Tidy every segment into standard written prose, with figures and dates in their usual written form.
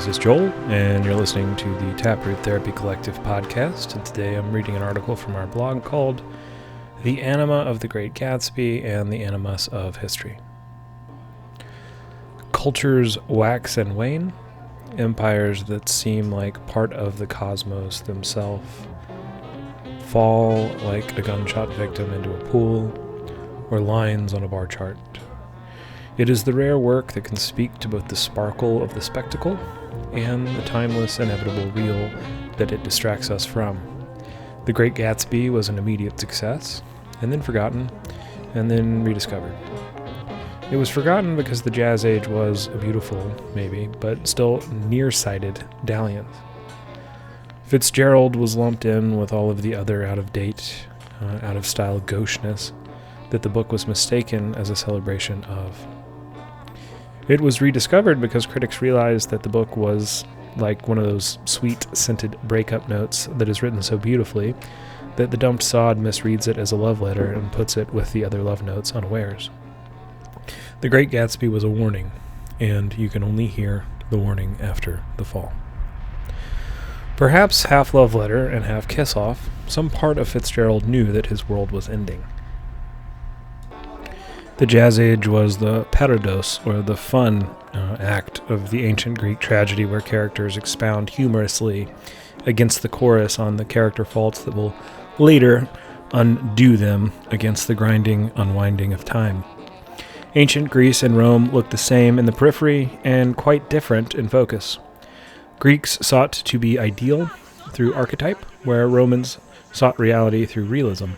This is Joel, and you're listening to the Taproot Therapy Collective podcast, and today I'm reading an article from our blog called The Anima of the Great Gatsby and the Animus of History. Cultures wax and wane, empires that seem like part of the cosmos themselves fall like a gunshot victim into a pool or lines on a bar chart. It is the rare work that can speak to both the sparkle of the spectacle and the timeless, inevitable real that it distracts us from. The Great Gatsby was an immediate success, and then forgotten, and then rediscovered. It was forgotten because the Jazz Age was a beautiful, maybe, but still nearsighted dalliance. Fitzgerald was lumped in with all of the other out-of-date, out-of-style gaucheness that the book was mistaken as a celebration of. It was rediscovered because critics realized that the book was like one of those sweet, scented breakup notes that is written so beautifully that the dumped sod misreads it as a love letter and puts it with the other love notes unawares. The Great Gatsby was a warning, and you can only hear the warning after the fall. Perhaps half love letter and half kiss off, some part of Fitzgerald knew that his world was ending. The Jazz Age was the parados, or the fun act of the ancient Greek tragedy where characters expound humorously against the chorus on the character faults that will later undo them against the grinding unwinding of time. Ancient Greece and Rome looked the same in the periphery and quite different in focus. Greeks sought to be ideal through archetype, where Romans sought reality through realism.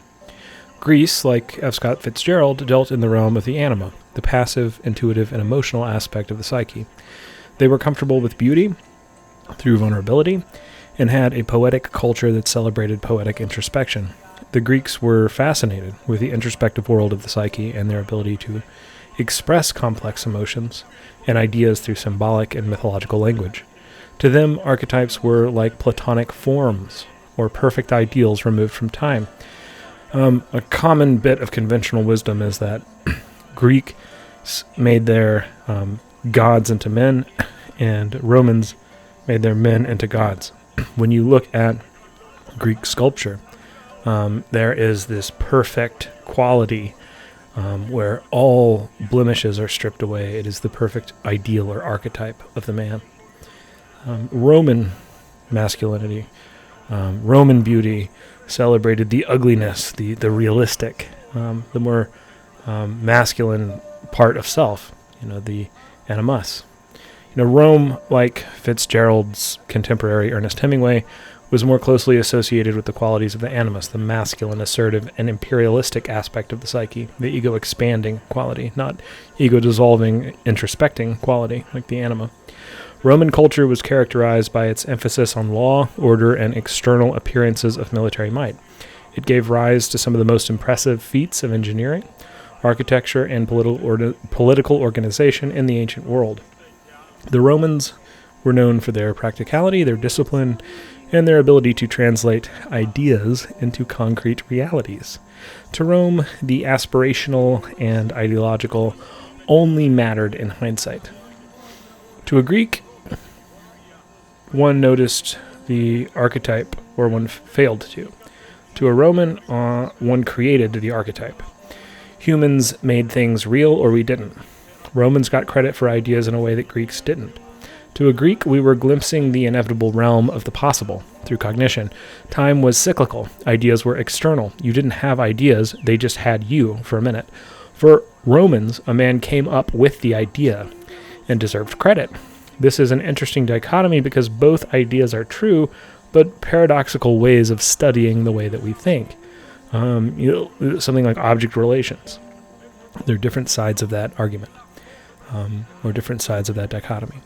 Greece, like F. Scott Fitzgerald, dealt in the realm of the anima, the passive, intuitive, and emotional aspect of the psyche. They were comfortable with beauty through vulnerability and had a poetic culture that celebrated poetic introspection. The Greeks were fascinated with the introspective world of the psyche and their ability to express complex emotions and ideas through symbolic and mythological language. To them, archetypes were like Platonic forms or perfect ideals removed from time. A common bit of conventional wisdom is that Greeks made their gods into men, and Romans made their men into gods. When you look at Greek sculpture, there is this perfect quality where all blemishes are stripped away. It is the perfect ideal or archetype of the man. Roman masculinity, Roman beauty, celebrated the ugliness, the realistic, the more masculine part of self, the animus. Rome, like Fitzgerald's contemporary Ernest Hemingway, was more closely associated with the qualities of the animus, the masculine, assertive, and imperialistic aspect of the psyche, the ego-expanding quality, not ego-dissolving, introspecting quality, like the anima. Roman culture was characterized by its emphasis on law, order, and external appearances of military might. It gave rise to some of the most impressive feats of engineering, architecture, and political organization in the ancient world. The Romans were known for their practicality, their discipline, and their ability to translate ideas into concrete realities. To Rome, the aspirational and ideological only mattered in hindsight. To a Greek, one noticed the archetype, or one failed to. To a Roman, one created the archetype. Humans made things real, or we didn't. Romans got credit for ideas in a way that Greeks didn't. To a Greek, we were glimpsing the inevitable realm of the possible through cognition. Time was cyclical. Ideas were external. You didn't have ideas, they just had you for a minute. For Romans, a man came up with the idea and deserved credit. This is an interesting dichotomy because both ideas are true, but paradoxical ways of studying the way that we think. Something like object relations. There are different sides of that argument, or different sides of that dichotomy.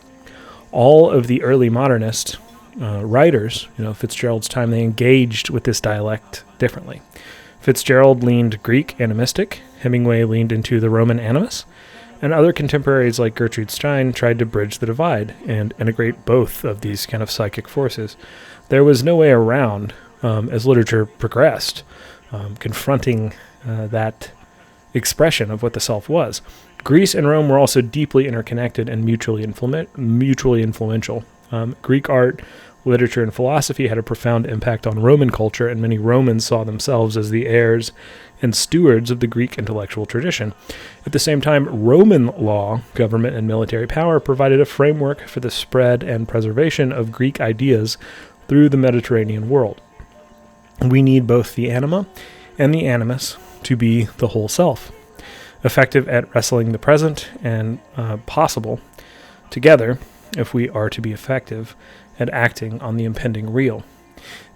All of the early modernist writers, Fitzgerald's time, they engaged with this dialect differently. Fitzgerald leaned Greek animistic, Hemingway leaned into the Roman animus, and other contemporaries like Gertrude Stein tried to bridge the divide and integrate both of these kind of psychic forces. There was no way around, as literature progressed, confronting that expression of what the self was. Greece and Rome were also deeply interconnected and mutually influential. Greek art, literature, and philosophy had a profound impact on Roman culture, and many Romans saw themselves as the heirs and stewards of the Greek intellectual tradition. At the same time, Roman law, government, and military power provided a framework for the spread and preservation of Greek ideas through the Mediterranean world. We need both the anima and the animus to be the whole self, effective at wrestling the present and possible together if we are to be effective at acting on the impending real.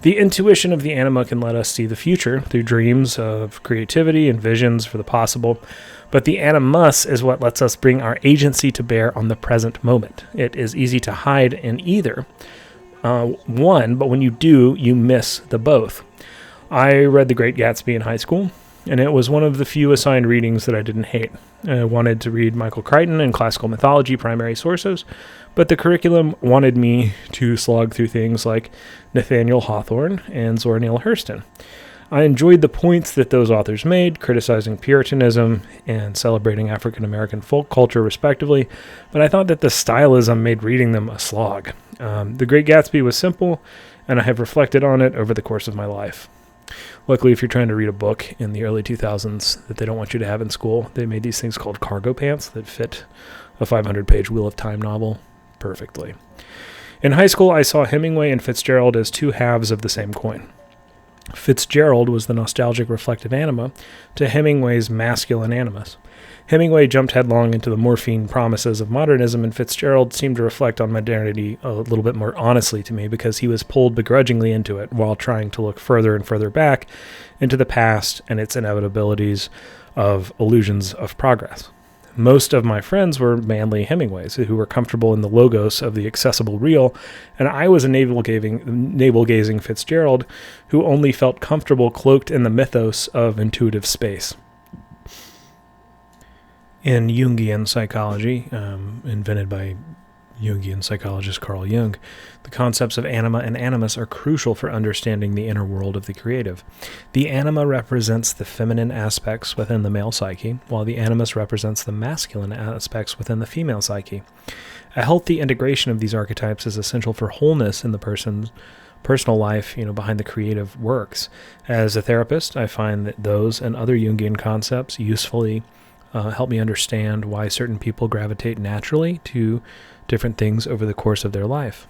The intuition of the anima can let us see the future through dreams of creativity and visions for the possible, but the animus is what lets us bring our agency to bear on the present moment. It is easy to hide in either one, but when you do, you miss the both. I read The Great Gatsby in high school, and it was one of the few assigned readings that I didn't hate. I wanted to read Michael Crichton and classical mythology primary sources, but the curriculum wanted me to slog through things like Nathaniel Hawthorne and Zora Neale Hurston. I enjoyed the points that those authors made, criticizing Puritanism and celebrating African American folk culture respectively, but I thought that the stylism made reading them a slog. The Great Gatsby was simple, and I have reflected on it over the course of my life. Luckily, if you're trying to read a book in the early 2000s that they don't want you to have in school, they made these things called cargo pants that fit a 500-page Wheel of Time novel perfectly. In high school, I saw Hemingway and Fitzgerald as two halves of the same coin. Fitzgerald was the nostalgic reflective anima to Hemingway's masculine animus. Hemingway jumped headlong into the morphine promises of modernism, and Fitzgerald seemed to reflect on modernity a little bit more honestly to me because he was pulled begrudgingly into it while trying to look further and further back into the past and its inevitabilities of illusions of progress. Most of my friends were manly Hemingways who were comfortable in the logos of the accessible real, and I was a navel-gazing Fitzgerald who only felt comfortable cloaked in the mythos of intuitive space. In Jungian psychology, invented by Jungian psychologist Carl Jung, the concepts of anima and animus are crucial for understanding the inner world of the creative. The anima represents the feminine aspects within the male psyche, while the animus represents the masculine aspects within the female psyche. A healthy integration of these archetypes is essential for wholeness in the person's personal life, behind the creative works. As a therapist, I find that those and other Jungian concepts usefully help me understand why certain people gravitate naturally to different things over the course of their life.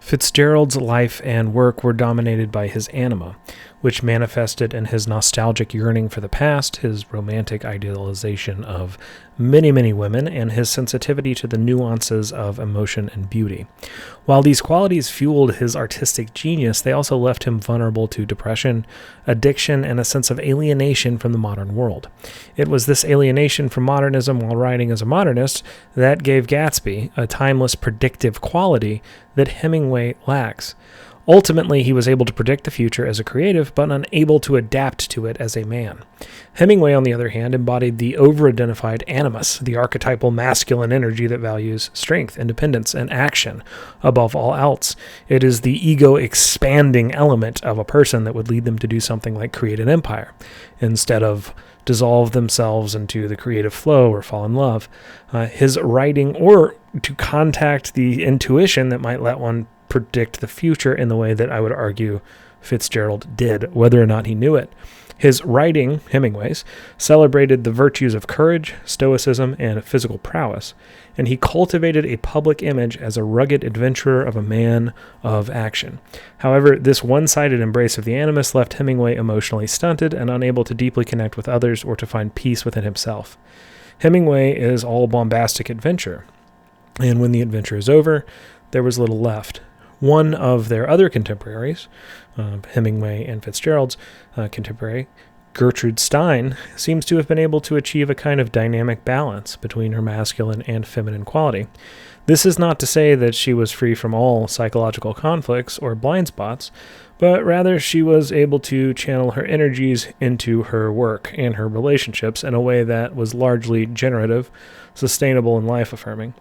Fitzgerald's life and work were dominated by his anima, which manifested in his nostalgic yearning for the past, his romantic idealization of many, many women, and his sensitivity to the nuances of emotion and beauty. While these qualities fueled his artistic genius, they also left him vulnerable to depression, addiction, and a sense of alienation from the modern world. It was this alienation from modernism while writing as a modernist that gave Gatsby a timeless predictive quality that Hemingway lacks. Ultimately, he was able to predict the future as a creative, but unable to adapt to it as a man. Hemingway, on the other hand, embodied the over-identified animus, the archetypal masculine energy that values strength, independence, and action above all else. It is the ego-expanding element of a person that would lead them to do something like create an empire, instead of dissolve themselves into the creative flow or fall in love. His writing, or to contact the intuition that might let one predict the future in the way that I would argue Fitzgerald did, whether or not he knew it. His writing, Hemingway's, celebrated the virtues of courage, stoicism, and physical prowess, and he cultivated a public image as a rugged adventurer of a man of action. However, this one-sided embrace of the animus left Hemingway emotionally stunted and unable to deeply connect with others or to find peace within himself. Hemingway is all bombastic adventure, and when the adventure is over, there was little left. One of their other contemporaries, Hemingway and Fitzgerald's contemporary, Gertrude Stein, seems to have been able to achieve a kind of dynamic balance between her masculine and feminine quality. This is not to say that she was free from all psychological conflicts or blind spots, but rather she was able to channel her energies into her work and her relationships in a way that was largely generative, sustainable, and life-affirming.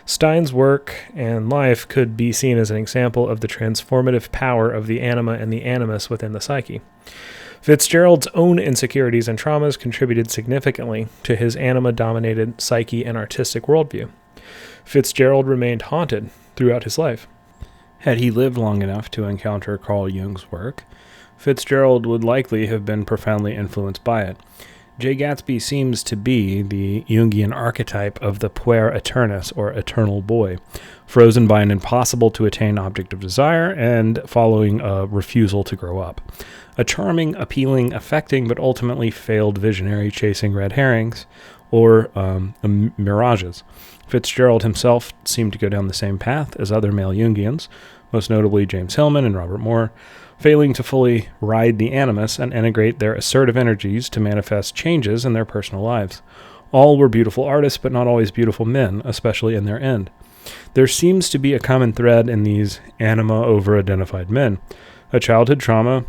Stein's work and life could be seen as an example of the transformative power of the anima and the animus within the psyche. Fitzgerald's own insecurities and traumas contributed significantly to his anima-dominated psyche and artistic worldview. Fitzgerald remained haunted throughout his life. Had he lived long enough to encounter Carl Jung's work, Fitzgerald would likely have been profoundly influenced by it. Jay Gatsby seems to be the Jungian archetype of the puer aeternus, or eternal boy, frozen by an impossible-to-attain object of desire and following a refusal to grow up. A charming, appealing, affecting, but ultimately failed visionary chasing red herrings or mirages. Fitzgerald himself seemed to go down the same path as other male Jungians, most notably James Hillman and Robert Moore, failing to fully ride the animus and integrate their assertive energies to manifest changes in their personal lives. All were beautiful artists, but not always beautiful men, especially in their end. There seems to be a common thread in these anima over-identified men, a childhood trauma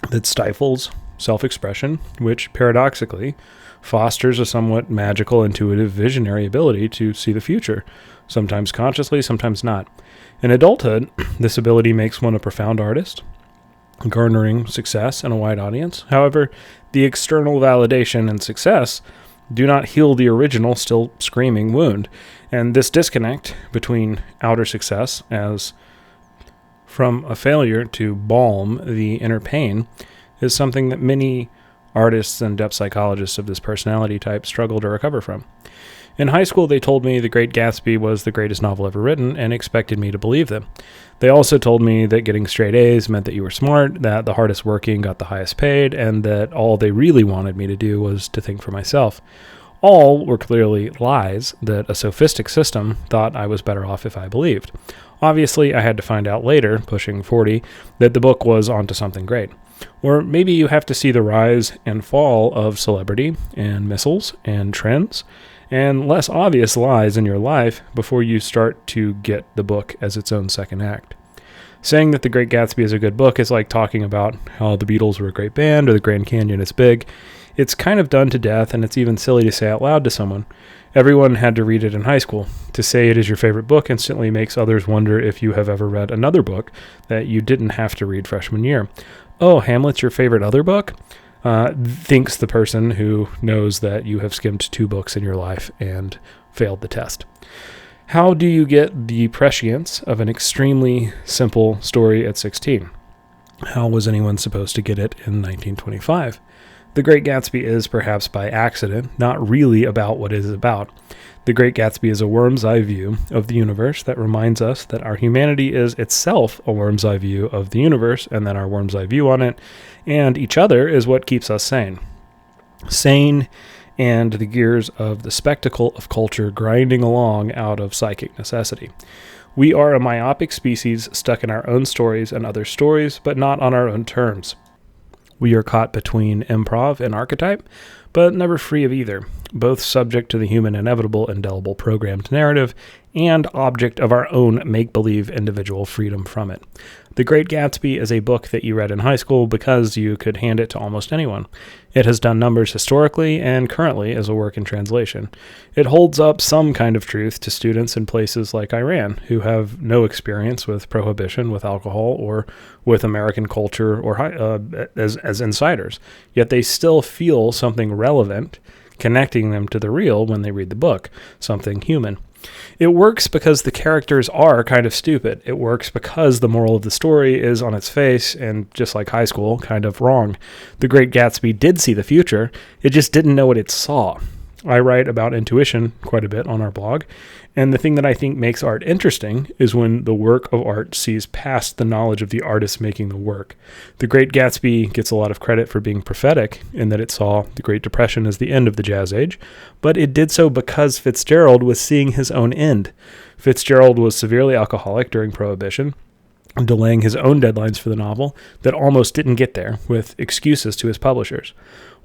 that stifles self-expression, which paradoxically fosters a somewhat magical, intuitive, visionary ability to see the future, sometimes consciously, sometimes not. In adulthood, this ability makes one a profound artist, garnering success in a wide audience. However, the external validation and success do not heal the original, still screaming wound. And this disconnect between outer success as from a failure to balm the inner pain is something that many artists and depth psychologists of this personality type struggle to recover from. In high school, they told me The Great Gatsby was the greatest novel ever written and expected me to believe them. They also told me that getting straight A's meant that you were smart, that the hardest working got the highest paid, and that all they really wanted me to do was to think for myself. All were clearly lies that a sophistic system thought I was better off if I believed. Obviously, I had to find out later, pushing 40, that the book was onto something great. Or maybe you have to see the rise and fall of celebrity and missiles and trends and less obvious lies in your life before you start to get the book as its own second act. Saying that The Great Gatsby is a good book is like talking about how the Beatles were a great band or the Grand Canyon is big. It's kind of done to death, and it's even silly to say out loud to someone. Everyone had to read it in high school. To say it is your favorite book instantly makes others wonder if you have ever read another book that you didn't have to read freshman year. Oh, Hamlet's your favorite other book? Thinks the person who knows that you have skimmed 2 books in your life and failed the test. How do you get the prescience of an extremely simple story at 16? How was anyone supposed to get it in 1925? The Great Gatsby is, perhaps by accident, not really about what it is about. The Great Gatsby is a worm's eye view of the universe that reminds us that our humanity is itself a worm's eye view of the universe, and that our worm's eye view on it and each other is what keeps us sane. Sane and the gears of the spectacle of culture grinding along out of psychic necessity. We are a myopic species stuck in our own stories and other stories, but not on our own terms. We are caught between improv and archetype, but never free of either, both subject to the human inevitable indelible programmed narrative and object of our own make-believe individual freedom from it. The Great Gatsby is a book that you read in high school because you could hand it to almost anyone. It has done numbers historically and currently as a work in translation. It holds up some kind of truth to students in places like Iran who have no experience with prohibition, with alcohol, or with American culture or as insiders. Yet they still feel something relevant connecting them to the real when they read the book, something human. It works because the characters are kind of stupid. It works because the moral of the story is on its face and, just like high school, kind of wrong. The Great Gatsby did see the future. It just didn't know what it saw. I write about intuition quite a bit on our blog, and the thing that I think makes art interesting is when the work of art sees past the knowledge of the artist making the work. The Great Gatsby gets a lot of credit for being prophetic in that it saw the Great Depression as the end of the Jazz Age, but it did so because Fitzgerald was seeing his own end. Fitzgerald was severely alcoholic during Prohibition, delaying his own deadlines for the novel that almost didn't get there, with excuses to his publishers.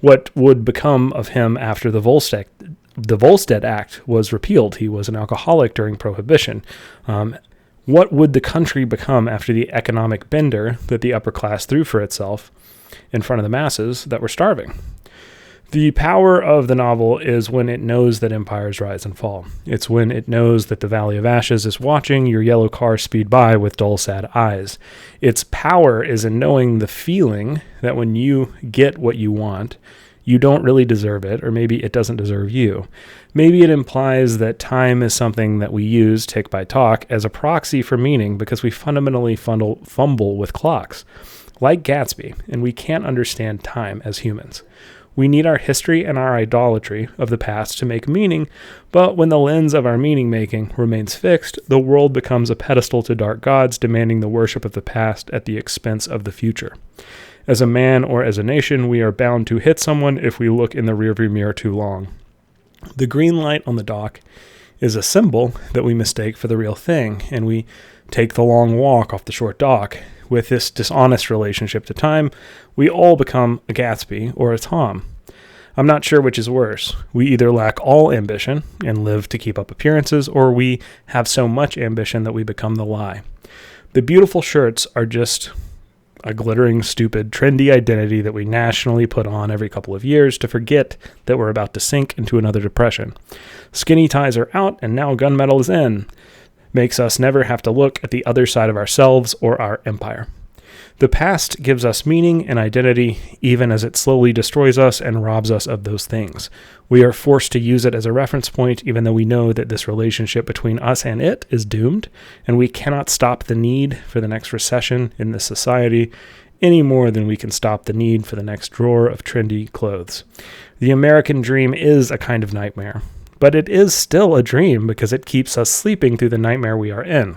What would become of him after the Volstead Act was repealed? He was an alcoholic during Prohibition. What would the country become after the economic bender that the upper class threw for itself in front of the masses that were starving? The power of the novel is when it knows that empires rise and fall. It's when it knows that the Valley of Ashes is watching your yellow car speed by with dull, sad eyes. Its power is in knowing the feeling that when you get what you want, You don't really deserve it, or maybe it doesn't deserve you. Maybe it implies that time is something that we use, tick by talk, as a proxy for meaning because we fundamentally fumble with clocks, like Gatsby, and we can't understand time as humans. We need our history and our idolatry of the past to make meaning, but when the lens of our meaning-making remains fixed, the world becomes a pedestal to dark gods demanding the worship of the past at the expense of the future. As a man or as a nation, we are bound to hit someone if we look in the rearview mirror too long. The green light on the dock is a symbol that we mistake for the real thing, and we take the long walk off the short dock. With this dishonest relationship to time, we all become a Gatsby or a Tom. I'm not sure which is worse. We either lack all ambition and live to keep up appearances, or we have so much ambition that we become the lie. The beautiful shirts are just a glittering, stupid, trendy identity that we nationally put on every couple of years to forget that we're about to sink into another depression. Skinny ties are out, and now gunmetal is in. Makes us never have to look at the other side of ourselves or our empire. The past gives us meaning and identity, even as it slowly destroys us and robs us of those things. We are forced to use it as a reference point, even though we know that this relationship between us and it is doomed, and we cannot stop the need for the next recession in this society any more than we can stop the need for the next drawer of trendy clothes. The American dream is a kind of nightmare. But it is still a dream because it keeps us sleeping through the nightmare we are in.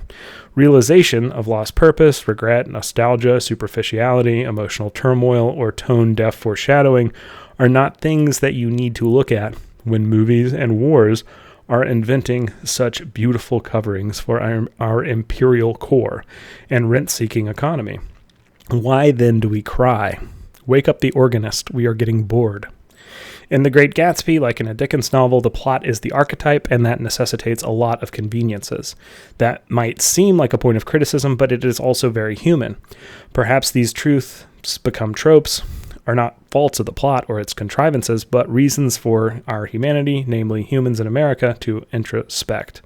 Realization of lost purpose, regret, nostalgia, superficiality, emotional turmoil, or tone-deaf foreshadowing are not things that you need to look at when movies and wars are inventing such beautiful coverings for our imperial core and rent-seeking economy. Why then do we cry? Wake up the organist, we are getting bored. In The Great Gatsby, like in a Dickens novel, the plot is the archetype, and that necessitates a lot of conveniences. That might seem like a point of criticism, but it is also very human. Perhaps these truths become tropes, are not faults of the plot or its contrivances, but reasons for our humanity, namely humans in America, to introspect.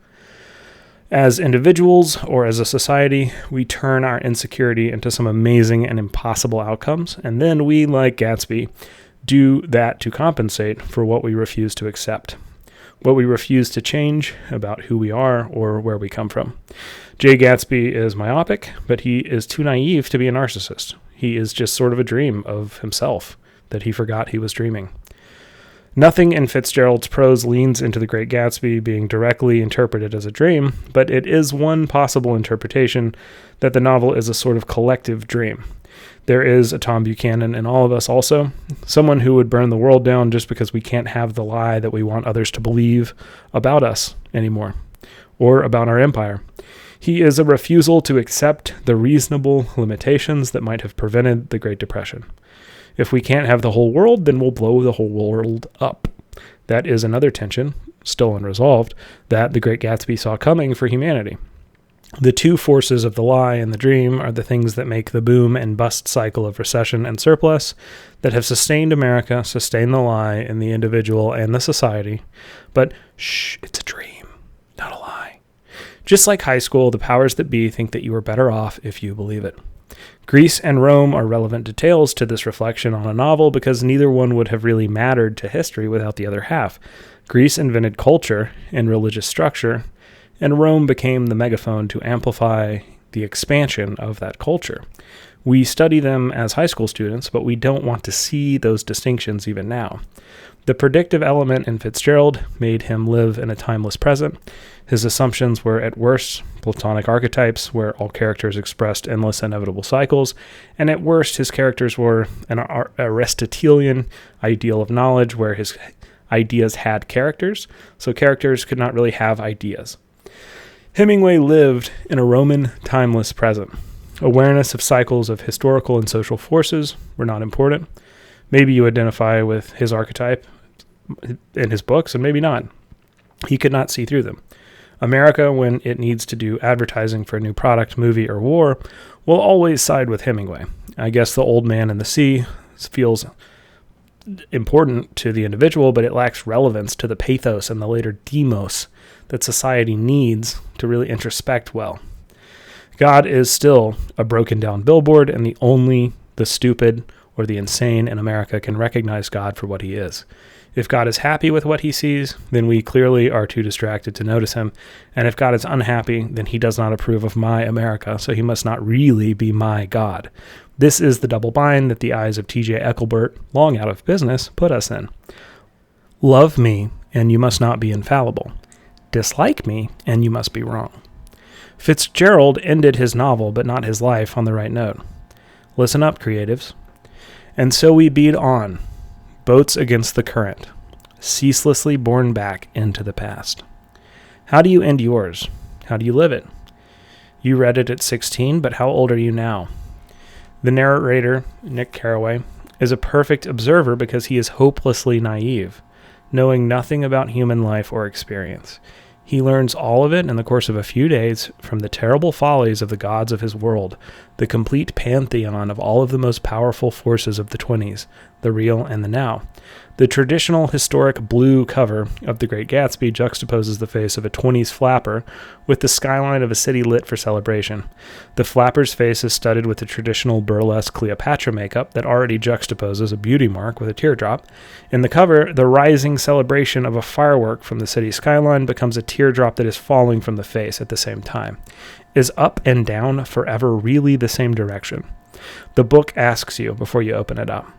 As individuals or as a society, we turn our insecurity into some amazing and impossible outcomes, and then we, like Gatsby, do that to compensate for what we refuse to accept, what we refuse to change about who we are or where we come from. Jay Gatsby is myopic, but he is too naive to be a narcissist. He is just sort of a dream of himself that he forgot he was dreaming. Nothing in Fitzgerald's prose leans into The Great Gatsby being directly interpreted as a dream, but it is one possible interpretation that the novel is a sort of collective dream. There is a Tom Buchanan in all of us also, someone who would burn the world down just because we can't have the lie that we want others to believe about us anymore, or about our empire. He is a refusal to accept the reasonable limitations that might have prevented the Great Depression. If we can't have the whole world, then we'll blow the whole world up. That is another tension, still unresolved, that The Great Gatsby saw coming for humanity. The two forces of the lie and the dream are the things that make the boom and bust cycle of recession and surplus that have sustained America, sustained the lie in the individual and the society. But shh, it's a dream, not a lie. Just like high school, the powers that be think that you are better off if you believe it. Greece and Rome are relevant details to this reflection on a novel because neither one would have really mattered to history without the other half. Greece invented culture and religious structure, and Rome became the megaphone to amplify the expansion of that culture. We study them as high school students, but we don't want to see those distinctions even now. The predictive element in Fitzgerald made him live in a timeless present. His assumptions were at worst Platonic archetypes, where all characters expressed endless inevitable cycles, and at worst his characters were an Aristotelian ideal of knowledge, where his ideas had characters, so characters could not really have ideas. Hemingway lived in a Roman timeless present. Awareness of cycles of historical and social forces were not important. Maybe you identify with his archetype in his books, and maybe not. He could not see through them. America, when it needs to do advertising for a new product, movie, or war, will always side with Hemingway. I guess The Old Man and the Sea feels important to the individual, but it lacks relevance to the pathos and the later demos that society needs to really introspect well. God is still a broken down billboard, and the stupid or the insane in America can recognize God for what he is. If God is happy with what he sees, then we clearly are too distracted to notice him. And if God is unhappy, then he does not approve of my America, so he must not really be my God. This is the double bind that the eyes of T.J. Eckleburtt, long out of business, put us in. Love me, and you must not be infallible. Dislike me, and you must be wrong. Fitzgerald ended his novel, but not his life, on the right note. Listen up, creatives. And so we beat on, boats against the current, ceaselessly borne back into the past. How do you end yours? How do you live it? You read it at 16, but how old are you now? The narrator, Nick Carraway, is a perfect observer because he is hopelessly naive, knowing nothing about human life or experience. He learns all of it in the course of a few days from the terrible follies of the gods of his world, the complete pantheon of all of the most powerful forces of the 20s, the real and the now. The traditional historic blue cover of The Great Gatsby juxtaposes the face of a 20s flapper with the skyline of a city lit for celebration. The flapper's face is studded with the traditional burlesque Cleopatra makeup that already juxtaposes a beauty mark with a teardrop. In the cover, the rising celebration of a firework from the city skyline becomes a teardrop that is falling from the face at the same time. Is up and down forever really the same direction? The book asks you before you open it up.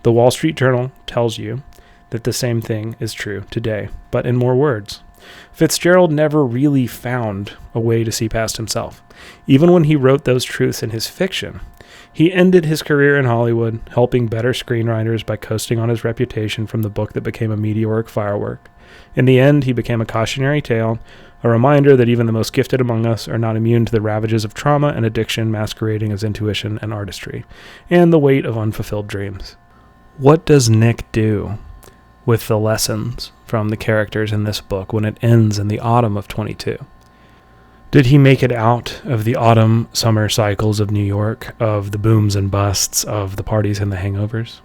The Wall Street Journal tells you that the same thing is true today, but in more words. Fitzgerald never really found a way to see past himself. Even when he wrote those truths in his fiction, he ended his career in Hollywood, helping better screenwriters by coasting on his reputation from the book that became a meteoric firework. In the end, he became a cautionary tale, a reminder that even the most gifted among us are not immune to the ravages of trauma and addiction masquerading as intuition and artistry, and the weight of unfulfilled dreams. What does Nick do with the lessons from the characters in this book when it ends in the autumn of 22? Did he make it out of the autumn-summer cycles of New York, of the booms and busts, of the parties and the hangovers?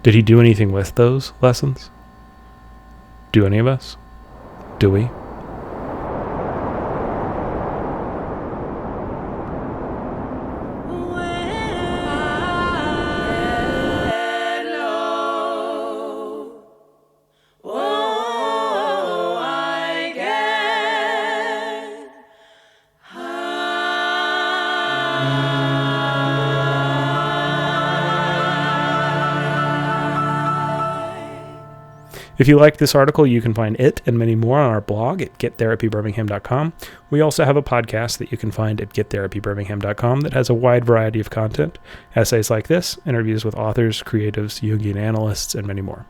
Did he do anything with those lessons? Do any of us? Do we? If you like this article, you can find it and many more on our blog at gettherapybirmingham.com. We also have a podcast that you can find at gettherapybirmingham.com that has a wide variety of content, essays like this, interviews with authors, creatives, Jungian analysts, and many more.